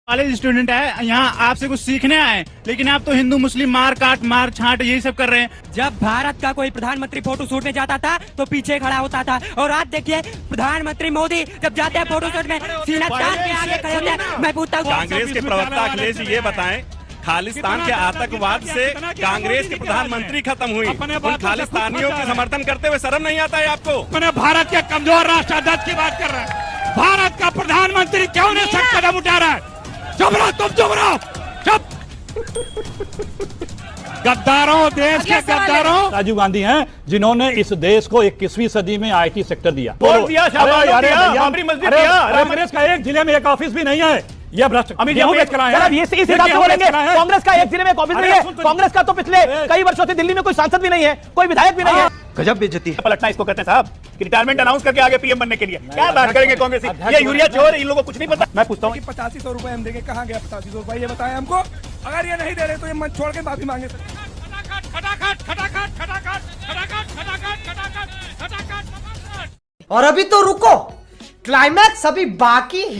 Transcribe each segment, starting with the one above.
College student है, यहाँ आपसे कुछ सीखने आए, लेकिन आप तो हिंदू मुस्लिम मार काट मार छाट यही सब कर रहे हैं। जब भारत का कोई प्रधानमंत्री फोटो शूट में जाता था तो पीछे खड़ा होता था, और आज देखिए प्रधानमंत्री मोदी जब जाते हैं फोटो शूट में सीना तान के आगे खड़े होते हैं। मैं पूछता हूँ, कांग्रेस के प्रवक्ता अखिलेश जी ये बताएं, खालिस्तान के आतंकवाद से कांग्रेस के प्रधानमंत्री खत्म हुई, उन खालिस्तानियों के समर्थन करते हुए शर्म नहीं आता है आपको? मैंने भारत के कमजोर राष्ट्राध्यक्ष की बात कर रहा है। भारत का प्रधानमंत्री क्यों नहीं सख्त कदम उठा रहा है? चुप रहो, तुम चुप रहो, चुप। गद्दारों, देश के गद्दारों राजीव गांधी हैं जिन्होंने इस देश को 21वीं सदी में आईटी सेक्टर दिया। कांग्रेस का एक जिले में एक ऑफिस भी नहीं है। ये भ्रष्ट इस हिसाब से बोलेंगे कांग्रेस का एक जिले में एक ऑफिस नहीं है। कांग्रेस का तो पिछले कई वर्षों से दिल्ली में कोई सांसद भी नहीं है, कोई विधायक भी नहीं है। गजब बेइज्जती है। पलटना इसको कहते हैं साहब, कि रिटायरमेंट अनाउंस करके आगे पीएम बनने के लिए क्या बात करेंगे कांग्रेस? ये यूरिया चोर, इन लोगों को कुछ नहीं पता। मैं पूछता हूँ 8500 रुपए हम देंगे, कहाँ गया 8500 रुपए? ये बताएं हमको। अगर ये नहीं दे रहे तो ये मंच छोड़ के माफी मांगे। और अभी तो रुको, क्लाइमैक्स अभी बाकी है।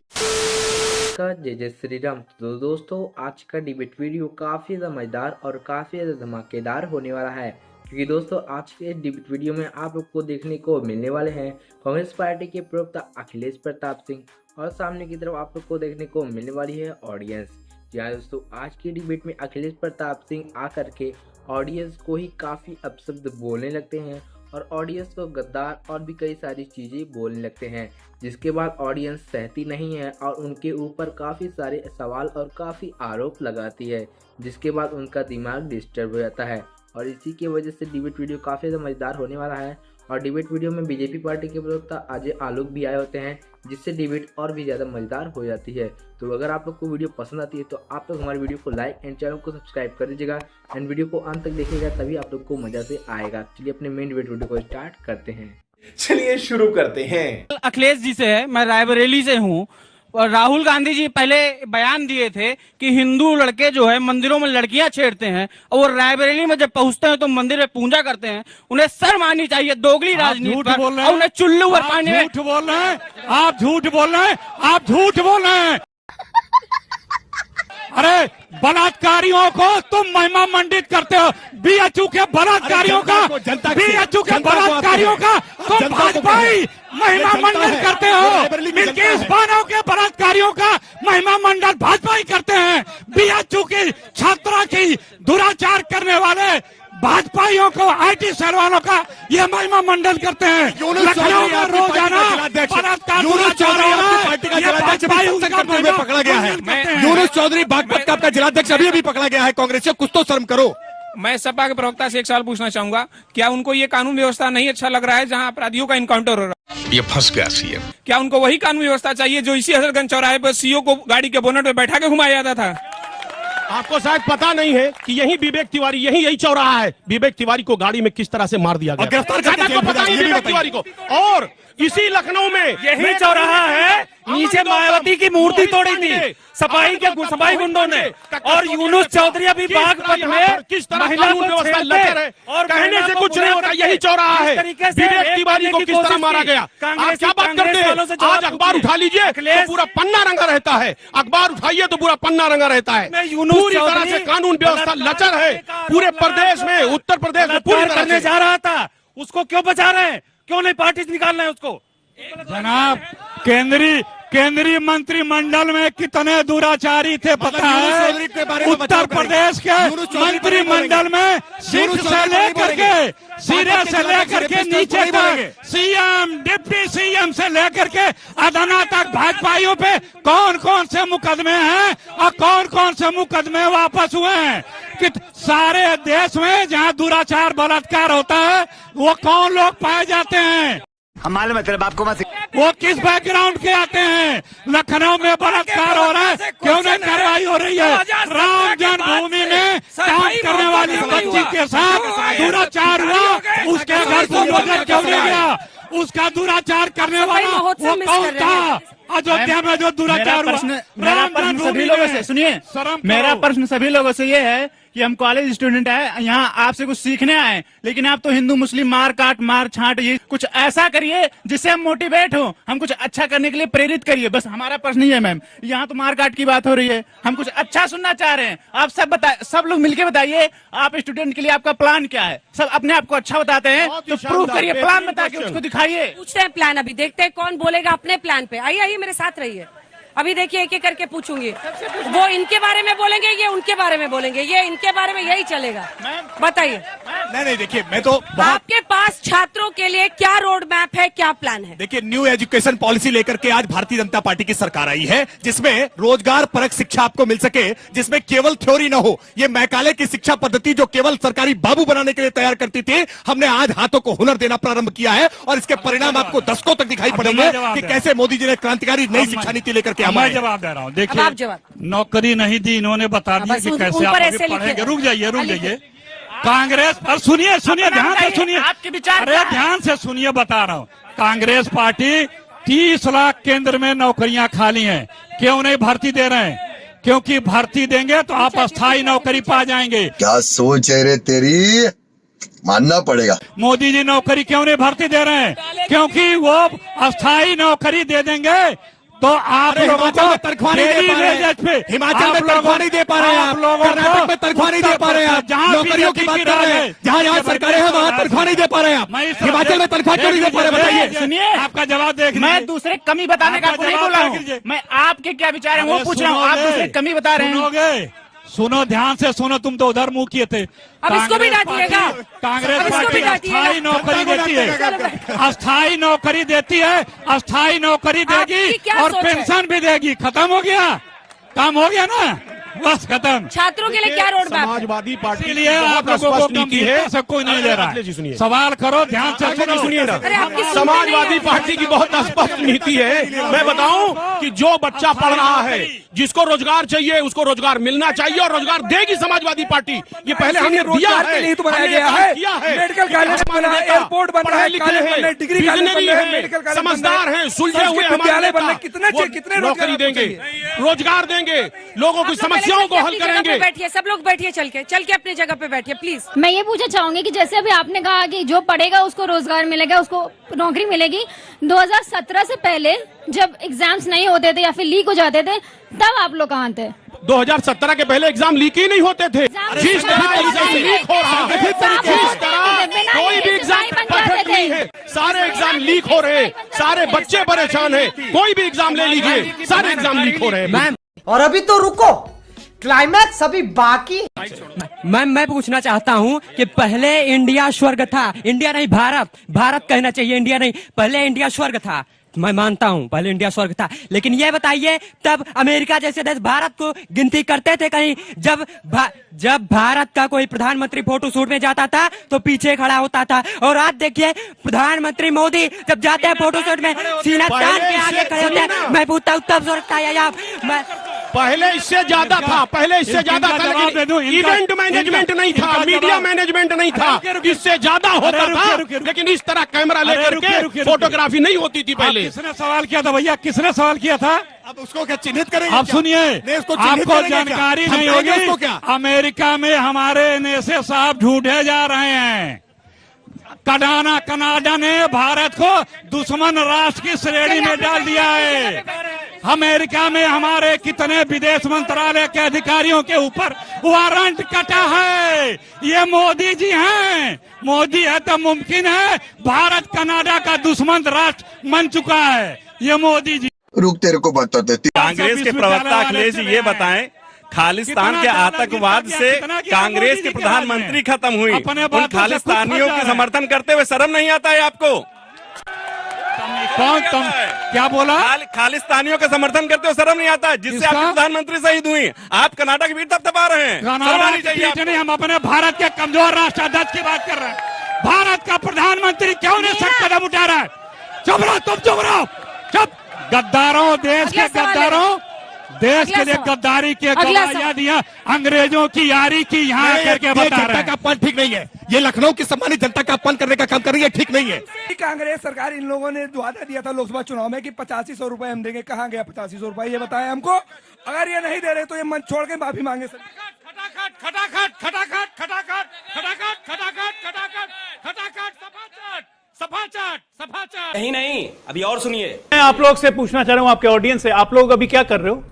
जय जय श्री राम। तो दोस्तों आज का डिबेट वीडियो काफ़ी ज़्यादा मज़ेदार और काफ़ी ज़्यादा धमाकेदार होने वाला है, क्योंकि दोस्तों आज के डिबेट वीडियो में आप लोग को देखने को मिलने वाले हैं कांग्रेस पार्टी के प्रवक्ता अखिलेश प्रताप सिंह, और सामने की तरफ आप लोग को देखने को मिलने वाली है ऑडियंस। जी हाँ दोस्तों, आज की डिबेट में अखिलेश प्रताप सिंह आकर के ऑडियंस को ही काफ़ी अपशब्द बोलने लगते हैं और ऑडियंस को गद्दार और भी कई सारी चीज़ें बोलने लगते हैं, जिसके बाद ऑडियंस सहती नहीं है और उनके ऊपर काफ़ी सारे सवाल और काफ़ी आरोप लगाती है, जिसके बाद उनका दिमाग डिस्टर्ब हो जाता है। और इसी की वजह से डिबेट वीडियो काफ़ी ज़्यादा मज़ेदार होने वाला है। और डिबेट वीडियो में बीजेपी पार्टी के प्रवक्ता अजय आलोक भी आए होते हैं, जिससे डिबेट और भी ज़्यादा मज़ेदार हो जाती है। तो अगर आप लोग को वीडियो पसंद आती है तो आप लोग हमारे वीडियो को लाइक एंड चैनल को सब्सक्राइब कर दीजिएगा एंड वीडियो को अंत तक देखिएगा, तभी आप लोग को मज़ा से आएगा। चलिए अपने मेन डिबेट वीडियो को स्टार्ट करते हैं। चलिए शुरू करते हैं। अखिलेश जी से है, मैं रायबरेली से हूँ। और राहुल गांधी जी पहले बयान दिए थे कि हिंदू लड़के जो है मंदिरों में लड़कियां छेड़ते हैं, और वो रायबरेली में जब पहुंचते हैं तो मंदिर में पूजा करते हैं। उन्हें शर्म आनी चाहिए दोगली राजनीति पर, और उन्हें चुल्लू और पानी में झूठ बोल रहे हैं। आप झूठ बोल रहे हैं, आप झूठ बोल रहे हैं। अरे बलात्कारियों को तुम महिमा मंडित करते हो, बीएचयू के बलात्कारियों का, बीएचयू के बलात्कारियों का तुम भाजपाई महिमा मंडल करते हो। बिल्किस बानो के बलात्कारियों का महिमा मंडल भाजपाई करते हैं। बीएचयू की छात्रा की दुराचार करने वाले भाजपाइयों को, आईटी सेल वालों का ये महिमा मंडल करते हैं। लखनऊ में रोजाना बलात्कार पकड़ा गया है। यूनुस चौधरी बागपत का आपका जिलाध्यक्ष अभी पकड़ा गया है कांग्रेस से, कुछ तो शर्म करो। मैं सपा के प्रवक्ता से एक सवाल पूछना चाहूंगा, क्या उनको ये कानून व्यवस्था नहीं अच्छा लग रहा है जहां अपराधियों का इनकाउंटर हो रहा है? ये फंस गया सीएम। क्या उनको वही कानून व्यवस्था चाहिए जो इसी हजरतगंज चौराहे पर सीओ को गाड़ी के बोनट में बैठा के घुमाया जाता था? आपको शायद पता नहीं है कि यही विवेक तिवारी, यही चौराहा है। विवेक तिवारी को गाड़ी में किस तरह से मार दिया गया, गिरफ्तार करके विवेक तिवारी को। और इसी लखनऊ में यही चौराहा है, नीचे मायावती की मूर्ति तोड़ी थी सफाई गुंडों ने, और यूनुस चौधरी अभी बागपत में किस तरह कानून व्यवस्था लचर है और कहने से कुछ नहीं होता। यही चौराहा है। विवेक तिवारी को किस तरह मारा गया, आप क्या बात करते हैं? आज अखबार उठा लीजिए तो पूरा पन्ना रंगा रहता है, अखबार उठाइए तो पूरा पन्ना रंगा रहता है। पूरी तरह से कानून व्यवस्था लचर है पूरे प्रदेश में, उत्तर प्रदेश में पूरी तरह से जा रहा था। उसको क्यों बचा रहे हैं? क्यों नहीं पार्टी से निकालना है उसको? जनाब, केंद्रीय मंत्रिमंडल में कितने दुराचारी थे पता है? उत्तर प्रदेश के मंत्रिमंडल में सिर से लेकर के नीचे तक, सीएम, डिप्टी सीएम से लेकर के अदाना तक भाजपाइयों पे कौन कौन से मुकदमे हैं और कौन कौन से मुकदमे वापस हुए हैं? कि सारे देश में जहां दुराचार बलात्कार होता है वो कौन लोग पाए जाते हैं? हमारे मतलब आपको मत, वो किस बैकग्राउंड के आते हैं? लखनऊ में बलात्कार हो रहा है, क्यों नहीं कार्रवाई हो रही है? राम जन्मभूमि में काम करने वाली बच्ची के साथ दुराचार हुआ, उसके घर को बजट क्यों नहीं गया? उसका दुराचार करने वाला वो कौन था? अयोध्या में जो दुराचार हुआ। मेरा प्रश्न सभी लोगों से सुनिए, मेरा प्रश्न सभी लोगों से ये है कि हम कॉलेज स्टूडेंट है, यहाँ आपसे कुछ सीखने आए, लेकिन आप तो हिंदू मुस्लिम मार काट मार छाट, ये कुछ ऐसा करिए जिससे हम मोटिवेट हो, हम कुछ अच्छा करने के लिए प्रेरित करिए। बस हमारा प्रश्न नहीं है मैम, यहाँ तो मार काट की बात हो रही है, हम कुछ अच्छा सुनना चाह रहे हैं। आप सब लोग मिलकर बताइए, आप स्टूडेंट के लिए आपका प्लान क्या है? सब अपने आप को अच्छा बताते हैं तो प्रूव करिए, प्लान बता के उसको दिखाइए। पूछते हैं प्लान, अभी देखते हैं कौन बोलेगा अपने प्लान पे। आइए आइए मेरे साथ रहिए, अभी देखिए एक एक करके पूछूंगी। वो इनके बारे में बोलेंगे, ये उनके बारे में बोलेंगे, ये इनके बारे में, यही चलेगा। बताइए। नहीं देखिए, मैं तो आपके पास छात्रों के लिए क्या रोड मैप है, क्या प्लान है? देखिए, न्यू एजुकेशन पॉलिसी लेकर के आज भारतीय जनता पार्टी की सरकार आई है, जिसमें रोजगार परक शिक्षा आपको मिल सके, जिसमें केवल थ्योरी ना हो। ये मैकाले की शिक्षा पद्धति जो केवल सरकारी बाबू बनाने के लिए तैयार करती थी, हमने आज हाथों को हुनर देना प्रारंभ किया है और इसके परिणाम आपको दशकों तक दिखाई पड़ेंगे कि कैसे मोदी जी ने क्रांतिकारी नई शिक्षा नीति लेकर के मैं जवाब दे रहा हूँ। देखिए, नौकरी नहीं दी, इन्होंने बता दिया कि कैसे आप आगे पढ़ेंगे। रुक जाइए। कांग्रेस पर सुनिए ध्यान से सुनिए, आपके विचार, अरे ध्यान से सुनिए, बता रहा हूँ। कांग्रेस पार्टी 30 लाख केंद्र में नौकरियां खाली हैं, क्यों नहीं भर्ती दे रहे हैं? क्योंकि भर्ती देंगे तो आप अस्थायी नौकरी पा जाएंगे। क्या सोच है रे तेरी, मानना पड़ेगा। मोदी जी नौकरी क्यों नहीं भर्ती दे रहे हैं? क्योंकि वो अस्थायी नौकरी दे देंगे तो आप लोगों को तनख्वाह नहीं दे पा रहे हैं, हिमाचल में तनख्वाह नहीं दे पा रहे हैं, आप कर्नाटक में तनख्वाह नहीं दे पा रहे हैं, आप नौकरियों की बात कर रहे हैं, जहाँ सरकारें हैं वहाँ तनख्वाह नहीं दे पा रहे हैं आप, हिमाचल में तनख्वाह क्यों नहीं दे पा रहे? बताइए। सुनिए, आपका जवाब देख, मैं दूसरे कमी बताने का नहीं बोल रहा हूँ, मैं आपके क्या विचार है वो पूछ रहा हूँ। आप दूसरे कमी बता रहे हैं। सुनो, ध्यान से सुनो, तुम तो उधर मुंह किए थे। अब इसको भी डांटिएगा। कांग्रेस पार्टी अस्थायी नौकरी देती है, अस्थायी नौकरी देती है, अस्थायी नौकरी देगी और पेंशन भी देगी। खत्म हो गया, काम हो गया ना, बस खत्म। छात्रों के लिए क्या रोड मैप? समाजवादी पार्टी के लिए आप लोगों को नीति है, सब कोई नहीं ले रहा है। सवाल करो, ध्यान से सुनिए ना। समाजवादी पार्टी की बहुत स्पष्ट नीति है। मैं बताऊं कि जो बच्चा पढ़ रहा है, जिसको रोजगार चाहिए उसको रोजगार मिलना चाहिए और रोजगार देगी समाजवादी पार्टी। ये पहले हमने दिया है, तो बनाया गया है, मेडिकल कॉलेज बना, एयरपोर्ट बना है, लिखे हैं, डिग्री है, समझदार हैं, सुलझे हुए हमारे नेता, कितने नौकरी देंगे, रोजगार देंगे, लोगों की समस्याओं को हल करेंगे। बैठिए, सब लोग बैठिए, चल के अपनी जगह पे बैठिए प्लीज। मैं ये पूछना चाहूंगी कि जैसे अभी आपने कहा कि जो पढ़ेगा उसको रोजगार मिलेगा, उसको नौकरी मिलेगी। 2017 से पहले जब एग्जाम्स नहीं होते थे या फिर लीक हो जाते थे, तब आप लोग कहाँ थे? 2017 के पहले एग्जाम लीक ही नहीं होते थे। जिस तरह एग्जाम लीक हो रहा है, कोई भी एग्जाम परफेक्ट नहीं है, सारे एग्जाम लीक हो रहे हैं, सारे बच्चे परेशान हैं, कोई भी एग्जाम ले लीजिए, सारे एग्जाम लीक हो रहे हैं। और अभी तो रुको, क्लाइमैक्स अभी बाकी। मैम, मैं पूछना चाहता हूँ कि पहले इंडिया स्वर्ग था, इंडिया नहीं भारत कहना चाहिए, इंडिया नहीं, पहले इंडिया स्वर्ग था। मैं मानता हूँ पहले इंडिया स्वर्ग था, लेकिन ये बताइए तब अमेरिका जैसे देश भारत को गिनती करते थे कहीं? जब भारत का कोई प्रधानमंत्री फोटो शूट में जाता था तो पीछे खड़ा होता था, और आज देखिए प्रधानमंत्री मोदी जब जाते हैं फोटो शूट में सीना तान के आगे खड़े होते हैं। मैं पूछता हूँ तब स्वर्ग था या पहले इससे ज्यादा था, लेकिन इवेंट मैनेजमेंट नहीं था, मीडिया मैनेजमेंट नहीं था, इससे ज्यादा होता था, लेकिन इस तरह कैमरा लेकर के फोटोग्राफी नहीं होती थी पहले। किसने सवाल किया था भैया, किसने सवाल किया था? अब उसको क्या चिन्हित करेंगे? आप सुनिए, आपको जानकारी नहीं होगी, अमेरिका में हमारे एनएसए साहब ढूंढे जा रहे हैं। कनाडा ने भारत को दुश्मन राष्ट्र की श्रेणी में डाल दिया है। अमेरिका में हमारे कितने विदेश मंत्रालय के अधिकारियों के ऊपर वारंट कटा है। ये मोदी जी हैं, मोदी है तो मुमकिन है भारत कनाडा का दुश्मन राष्ट्र बन चुका है, ये मोदी जी। रुक, तेरे को बताते। कांग्रेस के प्रवक्ता अखिलेश जी ये बताएं, खालिस्तान के आतंकवाद से कांग्रेस के प्रधानमंत्री खत्म हुई, उन खालिस्तानियों के समर्थन करते हुए शर्म नहीं आता है आपको? कौन तुम क्या बोला? खालिस्तानियों का समर्थन करते हुए शर्म नहीं आता है, जिससे आपके प्रधानमंत्री शहीद हुई। आप कनाडा की वीर तब दबा रहे हैं। हम अपने भारत के कमजोर राष्ट्राध्यक्ष की बात कर रहे हैं। भारत का प्रधानमंत्री क्यों नहीं सख्त कदम उठा रहा है? चुप रहो, तुम चुप रहो, चुप। गद्दारों, देश के गद्दारों, देश के लिए गद्दारी के गवाहियां दिया, अंग्रेजों की यारी की यहाँ करके बता रहे हैं। जनता का अपमान ठीक नहीं है, ये लखनऊ की सम्मानित जनता का अपमान करने का काम कर रही है, ठीक नहीं है। कांग्रेस सरकार, इन लोगों ने वादा दिया था लोकसभा चुनाव में कि 8500 रुपए हम देंगे, कहाँ गया 8500 रुपए? ये बताएं हमको। अगर ये नहीं दे रहे तो ये मंच छोड़ के माफी मांगे। सर खटाखट खटाखट खटाखट खटाखट खटाखट खटाखट खटाखट सफाचट सफाचट। नहीं अभी और सुनिए। मैं आप लोग से पूछना चाह रहा हूं, आपके ऑडियंस से, आप लोग अभी क्या कर रहे हो?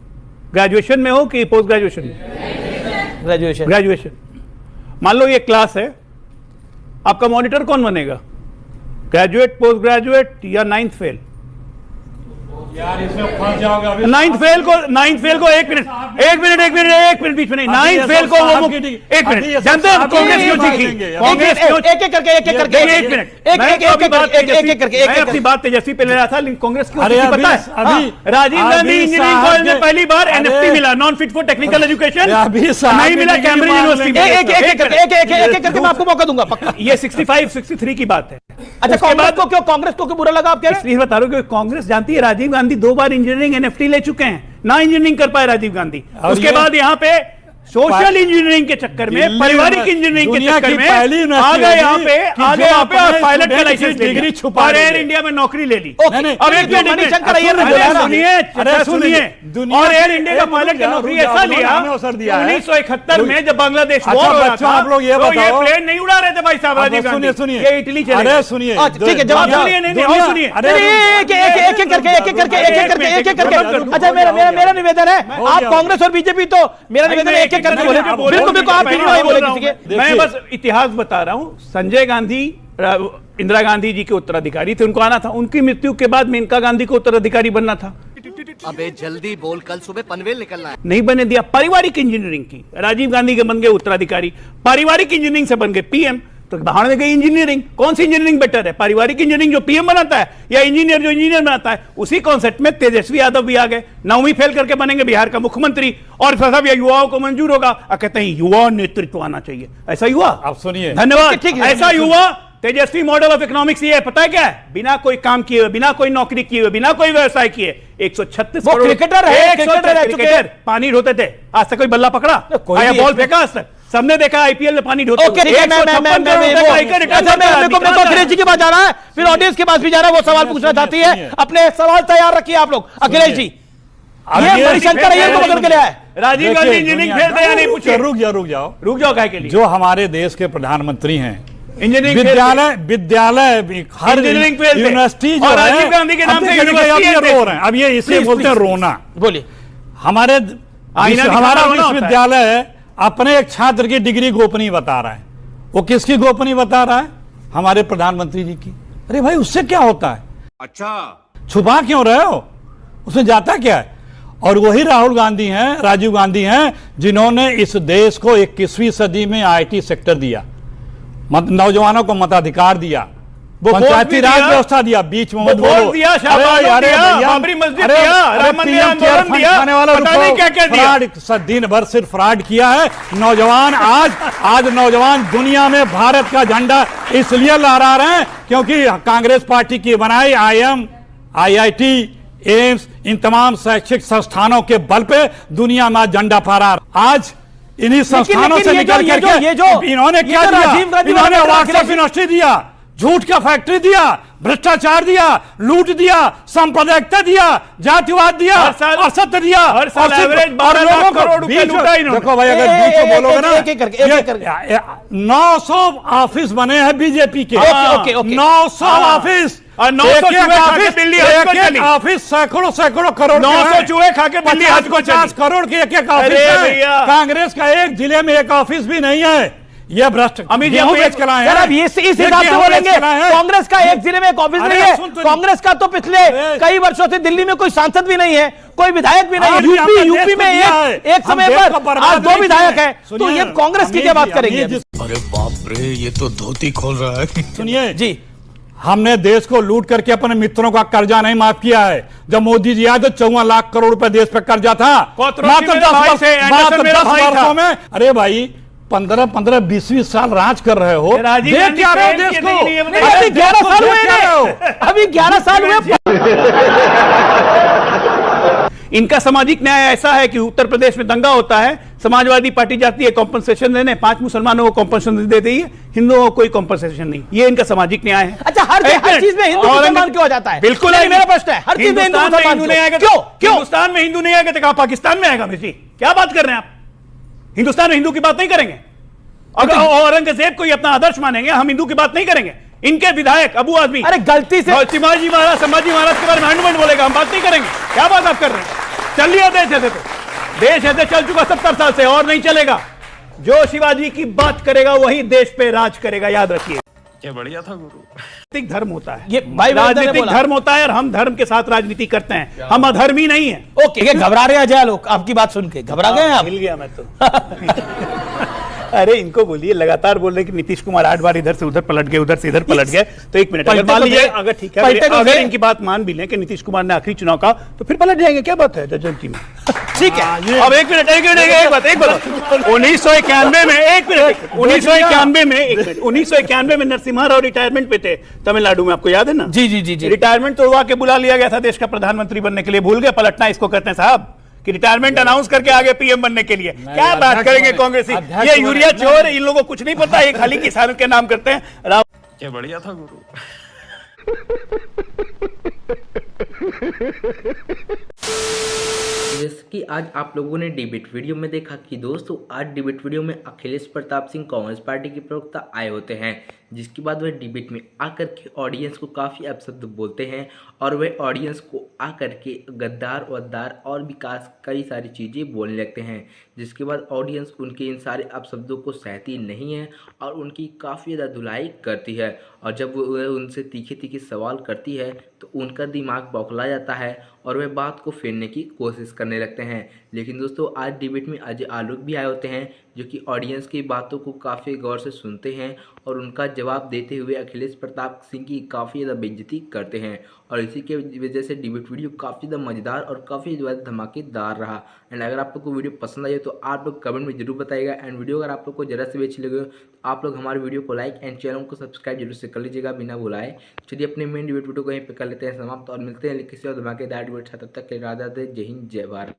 ग्रेजुएशन में हो कि पोस्ट ग्रेजुएशन में? ग्रेजुएशन। मान लो ये क्लास है, आपका मॉनिटर कौन बनेगा? ग्रेजुएट, पोस्ट ग्रेजुएट या 9th फेल? यार इसमें फंस जाओगे अभी। 9th फेल को एक मिनट बीच में नहीं। 9th फेल को वो एक मिनट जानते हैं कांग्रेस क्यों जीती? कांग्रेस क्यों एक करके अपनी बात तेजस्वी पे ले रहा था, लेकिन कांग्रेस क्यों जीती पता है? राजीव गांधी इंजीनियरिंग कॉलेज में पहली बार एनएफटी मिला, non fit for technical education, नहीं मिला कैम्ब्रिज यूनिवर्सिटी में। एक करके मैं आपको मौका दूंगा पक्का। ये 65-63 की बात है। अच्छा, कांग्रेस को क्यों बुरा लगा? आप कह रहे हैं? इसलिए बता रहा हूं कि कांग्रेस जानती है राजीव गांधी 2 बार इंजीनियरिंग एनएफटी ले चुके हैं, ना इंजीनियरिंग कर पाए राजीव गांधी। उसके बाद यहाँ पे सोशल इंजीनियरिंग के चक्कर में, पारिवारिक इंजीनियरिंग के चक्कर में आ गए यहाँ पे और पायलट का लाइसेंस डिग्री छुपा रहे, एयर इंडिया में नौकरी ले ली। अब एक मणिशंकर अय्यर ने बोला, सुनिए, और एयर इंडिया का पायलट का नौकरी ऐसा लिया 1971 में जब बांग्लादेश वॉर हो रहा था, तो ये प्लेन नहीं उड़ा रहे थे भाई साहब राजीव गांधी। सुनिए, ये इटली चले। अरे सुनिए, ठीक है, जवाब सुनिए। नहीं और सुनिए, एक करके। अच्छा, मेरा निवेदन है, आप कांग्रेस और बीजेपी, तो मेरा निवेदन है एक करके बोले। बिल्कुल आप नहीं बोले किसी के। मैं बस इतिहास बता रहा हूं। संजय गांधी इंदिरा गांधी जी के उत्तराधिकारी थे, उनको आना था। उनकी मृत्यु के बाद मेनका गांधी को उत्तराधिकारी बनना था। अबे जल्दी बोल, कल सुबह पनवेल निकलना है। नहीं बने दिया। पारिवारिक इंजीनियरिंग की, राजीव गांधी के बन गए उत्तराधिकारी, पारिवारिक इंजीनियरिंग से बन गए पीएम। तो बाहर में गई इंजीनियरिंग। कौन सी इंजीनियरिंग बेटर है? पारिवारिक इंजीनियरिंग जो पीएम बनाता है, या इंजीनियर जो इंजीनियर बनाता है? उसी कॉन्सेप्ट में तेजस्वी यादव भी आ गए, 9वीं फेल करके बनेंगे बिहार का मुख्यमंत्री, और सब युवाओं को मंजूर होगा। कहते हैं युवा नेतृत्व आना चाहिए। ऐसा युवा, आप सुनिए, धन्यवाद, ऐसा युवा तेजस्वी मॉडल ऑफ इकोनॉमिक्स ये है, पता है क्या है? बिना कोई काम किए हुए, बिना कोई नौकरी किए हुए, बिना कोई व्यवसाय किए 136 करोड़ क्रिकेटर है, क्रिकेटर पानी ढोते थे। आज तक कोई बल्ला पकड़ा? बॉल फेंका आज तक? सबने देखा आईपीएल में पानी ढोते। अखिलेश जी के पास जा रहा है, फिर ऑडियंस के पास भी जा रहा है, वो सवाल पूछना चाहती है। अपने सवाल तैयार रखिए आप लोग। अखिलेश जी, ये मणिशंकर अय्यर को बदल के ले आए। राजीव गांधी इंजीनियरिंग फेल थे या नहीं? पूछिए। रुक जाओ क्या के लिए? जो हमारे देश के प्रधानमंत्री हैं, इंजीनियरिंग विद्यालय हर यूनिवर्सिटी जो है, राजीव गांधी के नाम से यूनिवर्सिटी रो रहे हैं। अब ये इसे बोलते हैं रोना। बोलिए। हमारा विश्वविद्यालय अपने एक छात्र की डिग्री गोपनीय बता रहा है। वो किसकी गोपनीय बता रहा है? हमारे प्रधानमंत्री जी की। अरे भाई, उससे क्या होता है? अच्छा, छुपा क्यों रहे हो? उसमें जाता क्या है? और वही राहुल गांधी हैं, राजीव गांधी हैं, जिन्होंने इस देश को 21वीं सदी में आईटी सेक्टर दिया, नौजवानों को मताधिकार दिया, पंचायती राज व्यवस्था दिया, बीच में मत बोलो, दिन भर सिर्फ फ्रॉड किया है। नौजवान आज नौजवान दुनिया में भारत का झंडा इसलिए लहरा रहे हैं क्योंकि कांग्रेस पार्टी की बनाई IIM, IIT, एम्स, इन तमाम शैक्षिक संस्थानों के बल पे दुनिया में झंडा फहरा। आज इन्हीं संस्थानों से निकल करके इन्होंने क्या दिया? इन्होंने व्हाट्सएप यूनिवर्सिटी दिया, झूठ का फैक्ट्री दिया, भ्रष्टाचार दिया, लूट दिया, सांप्रदायिकता दिया, जातिवाद दिया, असत्य दिया, और लोगों को बीच में। देखो भाई, अगर बीच में बोलोगे ना, 900 ऑफिस बने हैं बीजेपी के, 900 ऑफिस, और 900 ऑफिस सैकड़ों करोड़, 900 चूहे खा के 50 करोड़ के एक ऑफिस है। कांग्रेस का एक जिले में एक ऑफिस भी नहीं है। ये भ्रष्ट अमित जी बेच के लाए हैं। अब इस हिसाब से बोलेंगे, कांग्रेस का एक जिले में एक ऑफिस नहीं है। कांग्रेस का तो पिछले कई वर्षों से दिल्ली में कोई सांसद भी नहीं है, कोई विधायक भी नहीं है। यूपी में एक समय पर आज 2 विधायक है, तो ये कांग्रेस की क्या बात करेंगे? अरे बाप रे, ये तो धोती खोल रहा है। सुनिए जी, हमने देश को लूट करके अपने मित्रों का कर्जा नहीं माफ किया है। जब मोदी जी आए तो 54 लाख करोड़ रुपए देश पे कर्जा था, मात्र 10 वर्षों में। अरे भाई, 15-15, 20-20 साल राज कर रहे हो, देख क्या रहे हो देश को? अभी 11 साल हुए, अभी 11 साल हुए। इनका सामाजिक न्याय ऐसा है कि उत्तर प्रदेश में दंगा होता है, समाजवादी पार्टी जाती है कॉम्पनसेशन देने, 5 मुसलमानों को कॉम्पनसेशन दे दी है, हिंदुओं को कोई कॉम्पनसेशन नहीं। ये इनका सामाजिक न्याय है। अच्छा, हर चीज में हिंदू मुसलमान क्यों हो जाता है? बिल्कुल नहीं, मेरा प्रश्न है, हर चीज में हिंदू नहीं आएगा। क्यों? हिंदुस्तान में हिंदू नहीं आएगा तो कहा पाकिस्तान में आएगा? क्या बात कर रहे हैं आप? हिंदुस्तान में हिंदू की बात नहीं करेंगे। अगर औरंगजेब को ही अपना आदर्श मानेंगे, हम हिंदू की बात नहीं करेंगे। इनके विधायक अबू आदमी, अरे गलती से शिवाजी महाराज संभाजी महाराज के बारे में हनुमान बोलेगा, हम बात नहीं करेंगे। क्या बात आप कर रहे हैं? चल लिया देश ऐसे, तो देश ऐसे चल चुका 70 साल से, और नहीं चलेगा। जो शिवाजी की बात करेगा वही देश पे राज करेगा, याद रखिए। क्या बढ़िया था गुरु। राजनीतिक धर्म होता है, ये राजनीतिक धर्म होता है, और हम धर्म के साथ राजनीति करते हैं, हम अधर्मी नहीं है। ओके, घबरा रहे अजय लोग आपकी बात सुन के, घबरा गए आप? हिल गया मैं तो। अरे इनको बोलिए, लगातार बोल रहे कि नीतीश कुमार 8 बार इधर से उधर पलट गए, उधर से इधर पलट गए, तो एक मिनट, अगर मान लीजिए, अगर ठीक है, अगर इनकी बात मान भी लें कि नीतीश कुमार ने आखिरी चुनाव का, तो फिर पलट जाएंगे, क्या बात है जनती में? ठीक है, अब एक मिनट, एक बात 1991 में, एक मिनट, 1991 में नरसिम्हा राव रिटायरमेंट पे थे तमिलनाडु में, आपको याद है ना? जी जी जी जी। रिटायरमेंट तो के बुला लिया गया था देश का प्रधानमंत्री बनने के लिए, भूल गए? पलटना इसको कहते हैं साहब, कि रिटायरमेंट अनाउंस करके आगे पीएम बनने के लिए। क्या बात करेंगे कांग्रेसी, ये यूरिया चोर, इन लोगों को कुछ नहीं पता, ये खाली किसानों के नाम करते हैं। क्या बढ़िया था गुरु। जैसे कि आज आप लोगों ने डिबेट वीडियो में देखा कि दोस्तों आज डिबेट वीडियो में अखिलेश प्रताप सिंह कांग्रेस पार्टी के प्रवक्ता आए होते हैं, जिसके बाद वह डिबेट में आकर के ऑडियंस को काफ़ी अपशब्द बोलते हैं, और वह ऑडियंस को आकर के गद्दार वद्दार और भी कई सारी चीज़ें बोलने लगते हैं, जिसके बाद ऑडियंस उनके इन सारे अपशब्दों को सहती नहीं है और उनकी काफ़ी ज़्यादा धुलाई करती है। और जब वह उनसे तीखे तीखे सवाल करती है तो उनका दिमाग बौखला जाता है और वह बात को फेरने की कोशिश करने लगते हैं। लेकिन दोस्तों आज डिबेट में अजय आलोक भी आए होते हैं, जो कि ऑडियंस की बातों को काफ़ी गौर से सुनते हैं और उनका जवाब देते हुए अखिलेश प्रताप सिंह की काफ़ी ज़्यादा बेइज्जती करते हैं। और इसी के वजह से डिबेट वीडियो काफ़ी ज़्यादा मज़ेदार और काफ़ी ज़्यादा धमाकेदार रहा। एंड अगर आप लोग को वीडियो पसंद आई तो आप लोग कमेंट में जरूर बताइएगा। एंड वीडियो अगर आप लोग को ज़रा से भी अच्छी लगे तो आप लोग हमारे वीडियो को लाइक एंड चैनल को सब्सक्राइब जरूर से कर लीजिएगा बिना भुलाए। चलिए अपने मेन डिबेट वीडियो को यहीं पे कर लेते हैं समाप्त और मिलते हैं किसी और धमाकेदार डिबेट। तब तक के राधा दे, जय हिंद जय भारत।